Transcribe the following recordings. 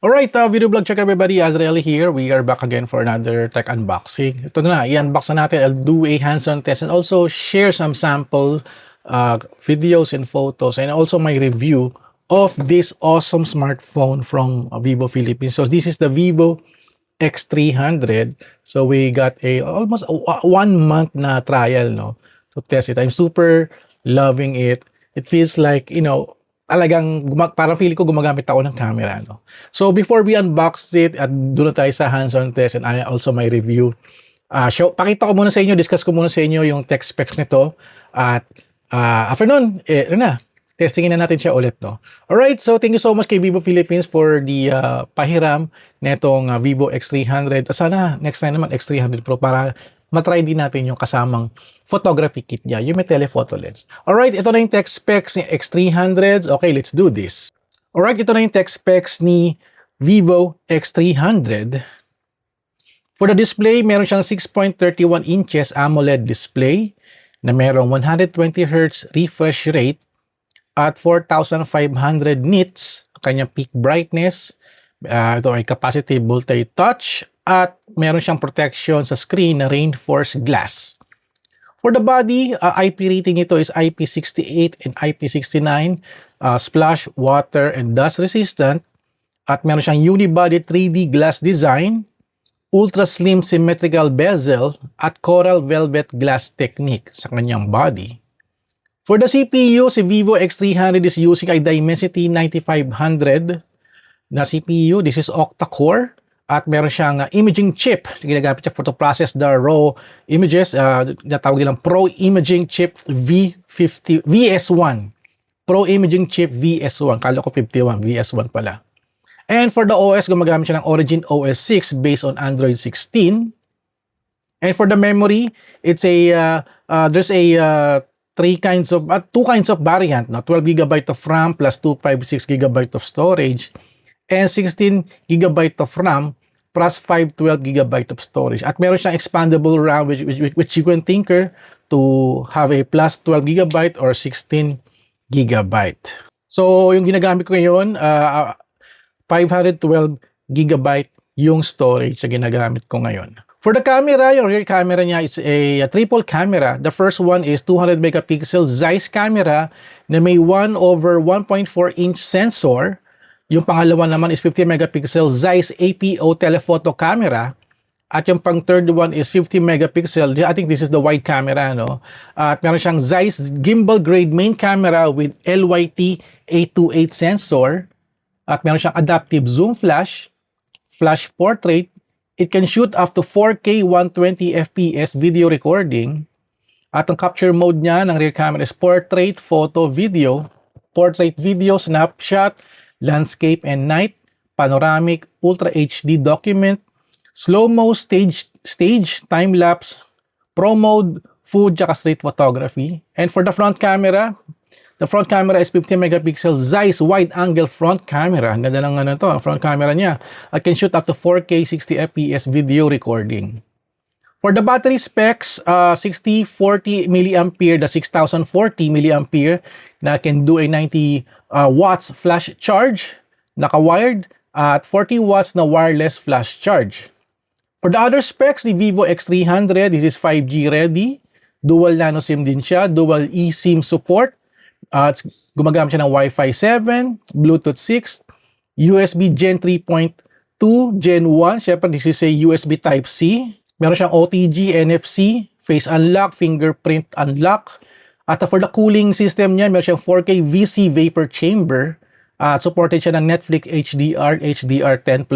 Alright, video blog check everybody, Azrael here. We are back again for another tech unboxing. Ito na, i-unbox na natin. I'll do a hands-on test and also share some sample videos and photos and also my review of this awesome smartphone from Vivo Philippines. So this is the Vivo X300. So we got a almost a 1 month na trial, no, to test it. I'm super loving it. It feels like, talagang parang feeling ko gumagamit ako ng camera, no. So before we unbox it at doon na tayo sa hands-on test and also my review, pakita ko muna sa inyo, discuss ko muna sa inyo yung tech specs nito at after nun, testingin na natin siya ulit, no. Alright, so thank you so much kay Vivo Philippines for the pahiram netong Vivo X300. Sana next time naman X300 Pro para matry din natin yung kasamang photography kit niya, yung may telephoto lens. Alright, ito na yung tech specs ni X300. Okay, let's do this. Alright, ito na yung tech specs ni Vivo X300. For the display, meron siyang 6.31 inches AMOLED display na merong 120Hz refresh rate at 4,500 nits, kanyang peak brightness. Ito ay capacitive multi-touch at meron siyang protection sa screen na reinforced glass. For the body, IP rating ito is IP68 and IP69, splash, water, and dust resistant. At meron siyang unibody 3D glass design, ultra slim symmetrical bezel, at coral velvet glass technique sa kanyang body. For the CPU, si Vivo X300 is using a Dimensity 9500 na CPU. This is octa-core. At meron siyang imaging chip. Ginagamit siya for to process the raw images. Natawag nilang Pro Imaging Chip VS1. Pro Imaging Chip VS1. Kala ko 51. VS1 pala. And for the OS, gumagamit siya ng Origin OS 6 based on Android 16. And for the memory, it's there's two kinds of variant. No? 12GB of RAM plus 256GB of storage. And 16GB of RAM plus 512GB of storage. At meron siyang expandable RAM which you can tinker to have a plus 12GB or 16GB. So, yung ginagamit ko ngayon, 512GB yung storage na ginagamit ko ngayon. For the camera, yung rear camera niya is a triple camera. The first one is 200 megapixel Zeiss camera na may 1/1.4 inch sensor. Yung pangalawa naman is 50 megapixel Zeiss APO telephoto camera. At yung pang third one is 50 megapixel. I think this is the wide camera, no? At meron siyang Zeiss gimbal grade main camera with LYT 828 sensor. At meron siyang adaptive zoom flash, flash portrait. It can shoot up to 4K 120 FPS video recording. At ang capture mode niya ng rear camera is portrait, photo, video, snapshot, landscape and night, panoramic, ultra HD document, slow-mo stage, time-lapse, pro mode, food, tsaka street photography. And for the front camera is 50 megapixel Zeiss wide-angle front camera. Ang ganda ng front camera niya. It can shoot up to 4K 60 FPS video recording. For the battery specs, 6040 mAh, the 6040 mAh na can do a 90 watts flash charge, naka-wired, at 40 watts na wireless flash charge. For the other specs, the Vivo X300, this is 5G ready, dual nano SIM din siya, dual eSIM support, gumagamit siya ng Wi-Fi 7, Bluetooth 6, USB Gen 3.2, Gen 1, syempre this is a USB Type-C, meron siyang OTG, NFC, face unlock, fingerprint unlock. At for the cooling system niya, meron siyang 4K VC vapor chamber. Supported siya ng Netflix HDR, HDR10+.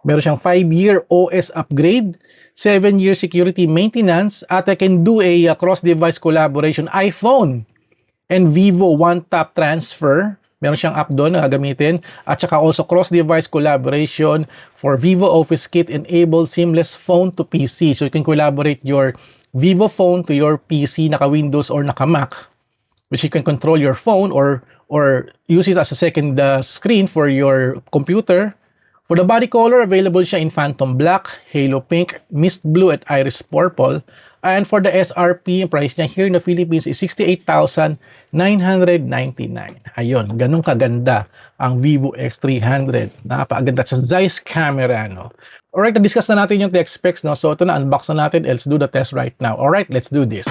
Meron siyang 5-year OS upgrade, 7-year security maintenance, at I can do a cross-device collaboration iPhone and Vivo one-tap transfer. Meron siyang app doon na gagamitin. At saka also cross-device collaboration for Vivo Office Kit enable seamless phone to PC. So you can collaborate your Vivo phone to your PC, naka-Windows or naka-Mac, which you can control your phone or use it as a second screen for your computer. For the body color, available siya in Phantom Black, Halo Pink, Mist Blue, at Iris Purple. And for the SRP, price niya here in the Philippines is 68,999. Ayun, ganun kaganda ang Vivo X300. Napakaganda sa Zeiss camera, no? Alright, na-discuss na natin yung tech specs, no? So ito na, unbox na natin. Let's do the test right now. Alright, let's do this.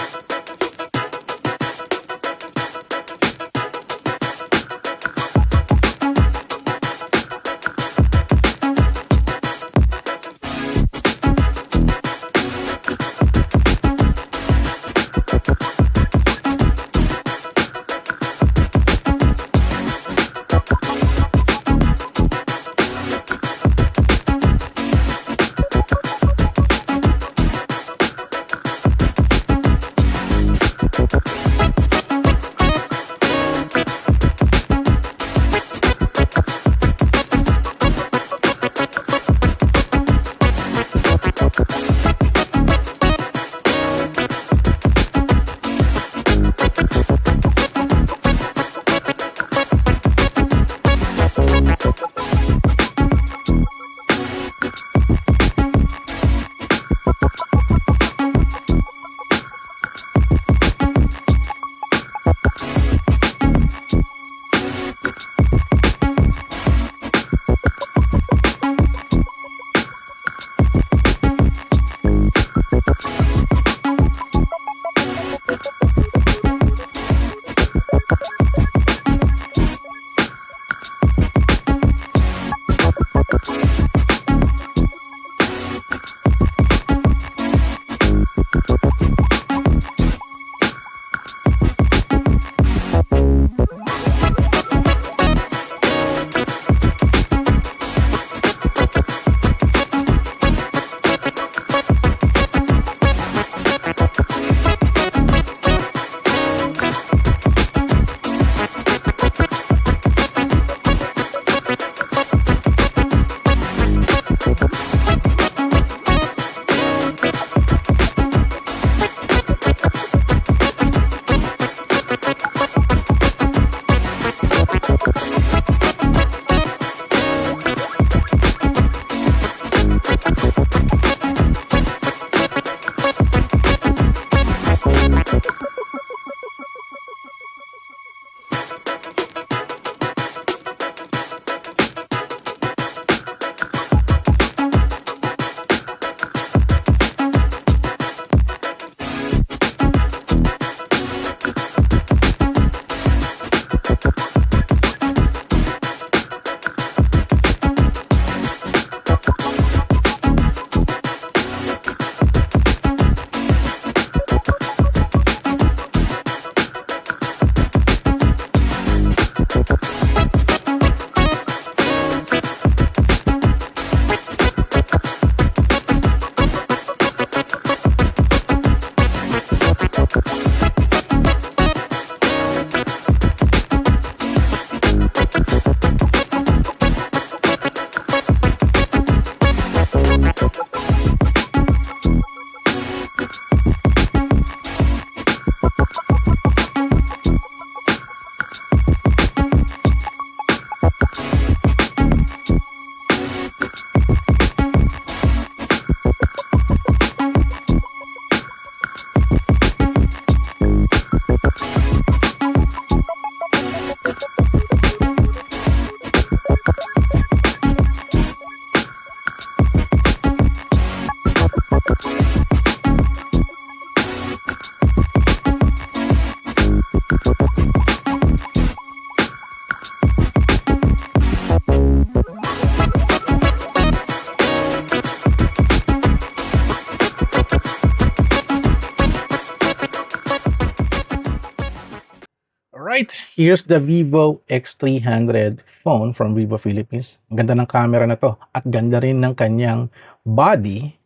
Alright, here's the Vivo X300 phone from Vivo Philippines. Ang ganda ng camera na to at ganda rin ng kanyang body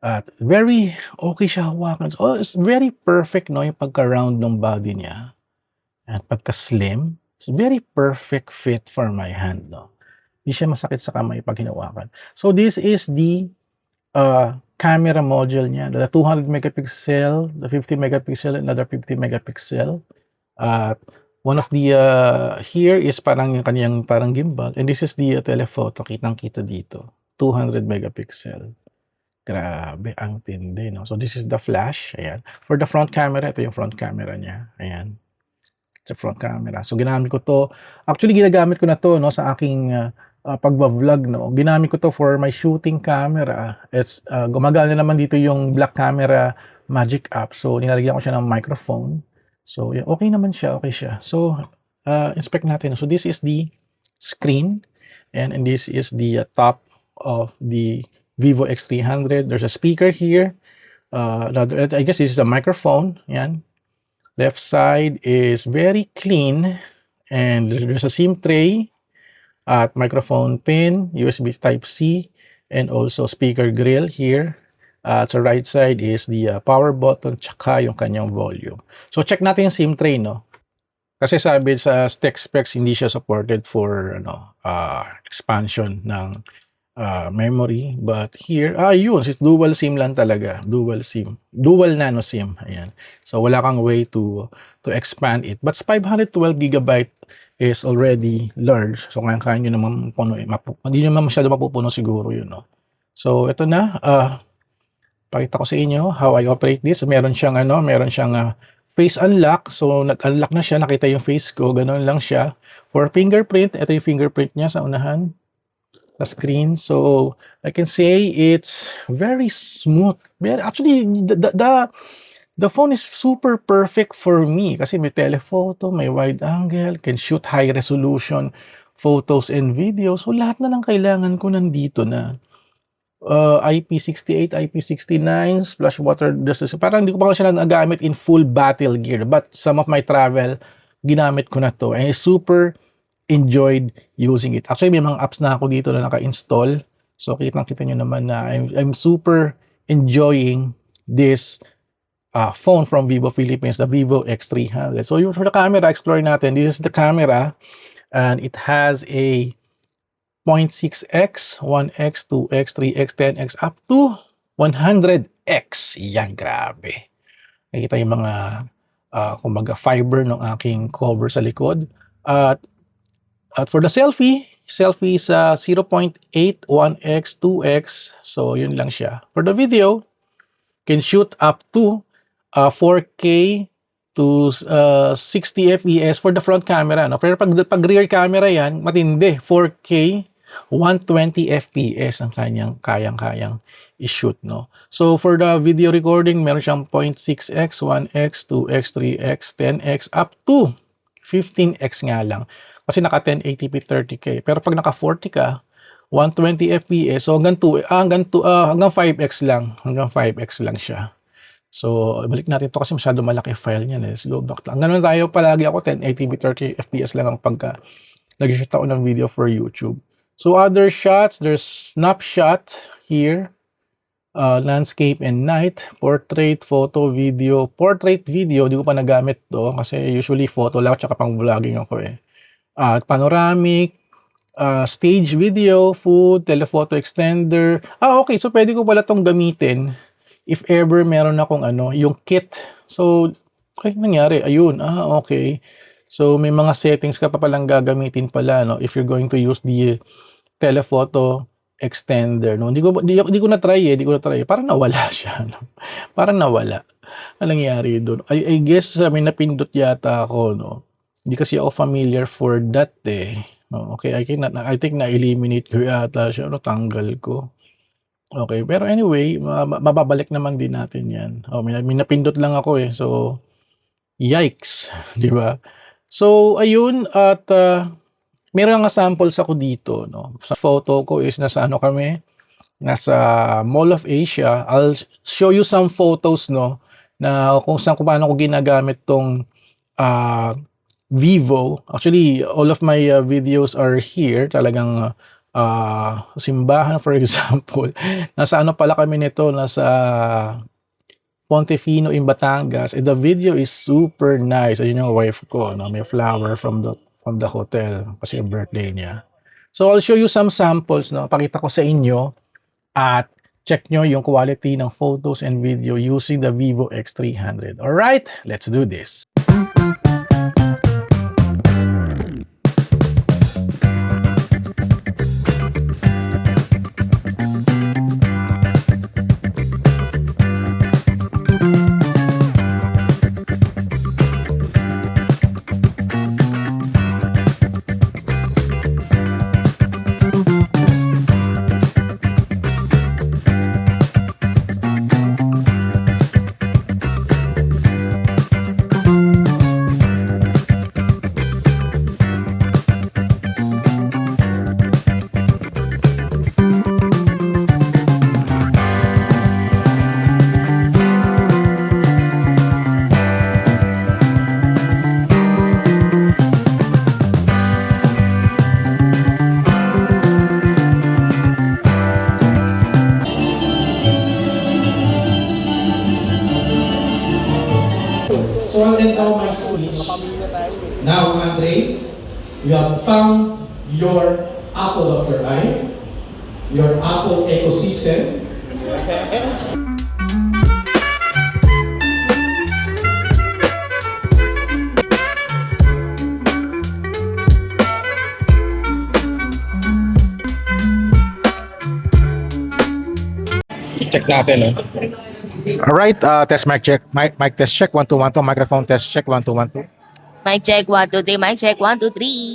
at very okay siya hawakan. Oh, it's very perfect, no, yung pagka-round ng body niya at pagka-slim. It's very perfect fit for my hand, no. Hindi siya masakit sa kamay pag hinawakan. So this is the camera module niya. The 200 megapixel, the 50 megapixel, another 50 megapixel. One of the here is parang yung kanyang parang gimbal, and this is the telephoto, kitang-kita dito, 200 megapixel. Grabe, ang tindi, 'no? So, this is the flash, ayan. For the front camera, ito yung front camera niya, ayan, sa front camera. So, ginamit ko 'to actually ginagamit ko na 'to 'no, sa aking, pagva-vlog 'no. Ginamit ko 'to for my shooting camera. It's, gumagana naman dito yung Black Camera Magic app. So, nilalagyan ko siya ng microphone. So, okey naman siya, okey siya. So, inspect natin. So, this is the screen and this is the top of the Vivo X300. There's a speaker here. I guess this is a microphone. Yan. Left side is very clean, and there's a SIM tray at microphone pin, USB Type-C, and also speaker grill here. Sa right side is the power button tsaka yung kanyang volume. So check natin yung SIM tray, no? Kasi sabi sa tech specs hindi siya supported for expansion ng memory, but here yun, it's dual SIM lang talaga, dual SIM, dual nano SIM, ayan. So wala kang way to expand it, but 512 GB is already large, so kaya nyo naman punuin, hindi naman masyado mapupuno siguro yun, no? So ito na, pakita ko sa inyo how I operate this. Meron siyang face unlock, so nag-unlock na siya, nakita yung face ko, ganun lang siya. For fingerprint, ito yung fingerprint niya sa unahan, sa screen. So I can say it's very smooth. Actually, the phone is super perfect for me kasi may telephoto, may wide angle, can shoot high resolution photos and videos. So lahat na ng kailangan ko nandito na. IP68, IP69, splash water resistant. Parang hindi ko pa siya nagamit in full battle gear, but some of my travel, ginamit ko na to. And I super enjoyed using it. Actually, may mga apps na ako dito na naka-install. So, kitang-kita nyo naman na I'm super enjoying this phone from Vivo Philippines, the Vivo X300. So, for the camera, explore natin. This is the camera, and it has a 0.6x, 1x, 2x, 3x, 10x, up to 100x. Yan, grabe. Nakita yung mga, kumbaga, fiber ng aking cover sa likod. At for the selfie is 0.8, 1x, 2x. So, yun lang siya. For the video, can shoot up to 4K to 60 fps for the front camera. No? Pero pag rear camera yan, matindi. 4K, 120 fps ang kayang i-shoot. No? So, for the video recording, meron siyang 0.6x, 1x, 2x, 3x, 10x, up to 15x nga lang. Kasi naka 1080p 30k. Pero pag naka 40 ka, 120 fps, so hanggang 5x lang. Hanggang 5x lang siya. So, balik natin ito kasi masyado malaki file niyan. Let's go back lang. Ganun tayo palagi ako, 1080p 30 fps lang ang pagka nag-shoot ako ng video for YouTube. So, other shots, there's snapshot here, landscape and night, portrait, photo, video. Portrait video, di ko pa nagamit to kasi usually photo lang tsaka pang vlogging ako eh. Panoramic, stage video, food, telephoto extender. Okay, so pwede ko pala tong gamitin if ever meron akong yung kit. So, nangyari, ayun, okay. So, may mga settings ka pa palang gagamitin pala, no, if you're going to use the telephoto extender, no. Hindi ko na try. Parang nawala siya, no? Parang nawala. Anong nangyari doon? I guess may napindot yata ako, no. Hindi kasi ako familiar for that eh. No, okay, I think na-eliminate ko yata siya, no, tanggal ko. Okay, pero anyway, mababalik naman din natin yan. May napindot lang ako eh. So, yikes. Di ba? So, ayun. At meron nga samples ako dito. No? Sa photo ko is nasa kami? Nasa Mall of Asia. I'll show you some photos, no? Na kung paano ko ginagamit tong Vivo. Actually, all of my videos are here. Talagang simbahan, for example. Nasa pala kami nito, nasa Pontefino in Batangas. The video is super nice. Ayun yung wife ko, no? May flower from the hotel kasi yung birthday niya. So I'll show you some samples, no? Pakita ko sa inyo at check nyo yung quality ng photos and video using the Vivo X300. Alright, let's do this. You have found your apple of your eye, your Apple ecosystem. Check natin, Alright, test mic check. Mic test check. 1 2 1 2. Microphone test check. 1 2 1 2. Mic check, 1, 2, 3. Mic check, 1, 2, 3.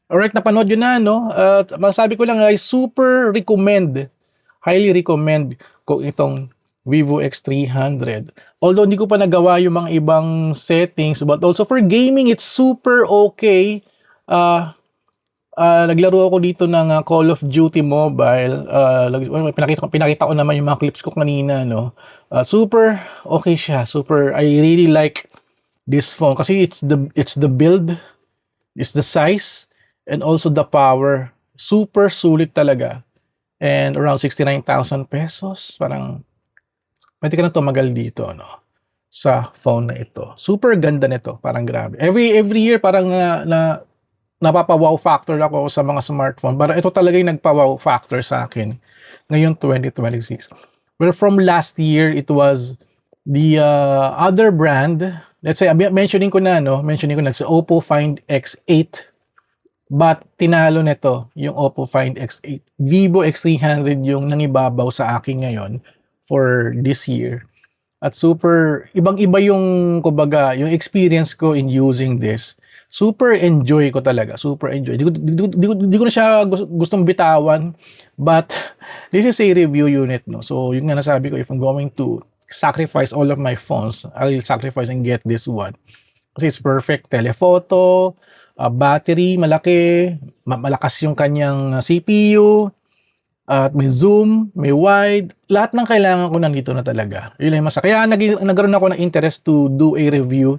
Alright, napanood yun na, no? At masabi ko lang ay super recommend, highly recommend ko itong Vivo X300. Although hindi ko pa nagawa yung mga ibang settings, but also for gaming, it's super okay. Naglaro ako dito ng Call of Duty Mobile. Pinakita ko naman yung mga clips ko kanina, no? Super okay siya. Super, I really like this phone kasi it's the build, it's the size, and also the power. Super sulit talaga. And around 69,000 pesos. Parang, pwede ka na tumagal dito, no? Sa phone na ito. Super ganda nito. Parang grabe. Every year, parang napapa-wow factor ako sa mga smartphone. Pero ito talaga yung nagpa-wow factor sa akin. Ngayon, 2026. Well, from last year, it was the other brand. Let's say, mentioning ko na sa Oppo Find X8. But tinalo nito yung Oppo Find X8. Vivo X300 yung nangibabaw sa akin ngayon for this year. At super, ibang-iba yung, kumbaga, yung experience ko in using this. Super enjoy ko talaga. Super enjoy. Di ko na siya gustong bitawan. But, this is a review unit, no? So, yung nga nasabi ko, if I'm going to sacrifice all of my phones, I'll sacrifice and get this one. Kasi it's perfect. Telephoto, battery, malaki, malakas yung kanyang CPU, at may zoom, may wide, lahat ng kailangan ko nandito na talaga. Yun lang yung masaya. Kaya nagkaroon ako ng interest to do a review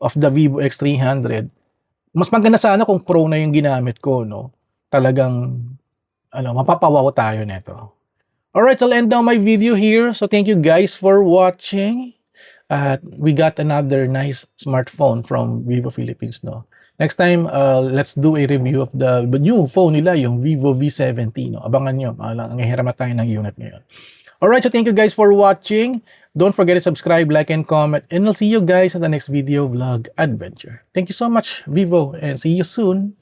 of the Vivo X300. Mas maganda sana kung Pro na yung ginamit ko, no? Talagang, mapapawaw tayo nito. Alright, so I'll end now my video here. So thank you guys for watching. We got another nice smartphone from Vivo Philippines, no? Next time, let's do a review of the new phone nila, yung Vivo V70. No? Abangan nyo. Nanghihiramat tayo ng unit ngayon. Alright, so thank you guys for watching. Don't forget to subscribe, like, and comment. And I'll see you guys at the next video vlog adventure. Thank you so much, Vivo, and see you soon.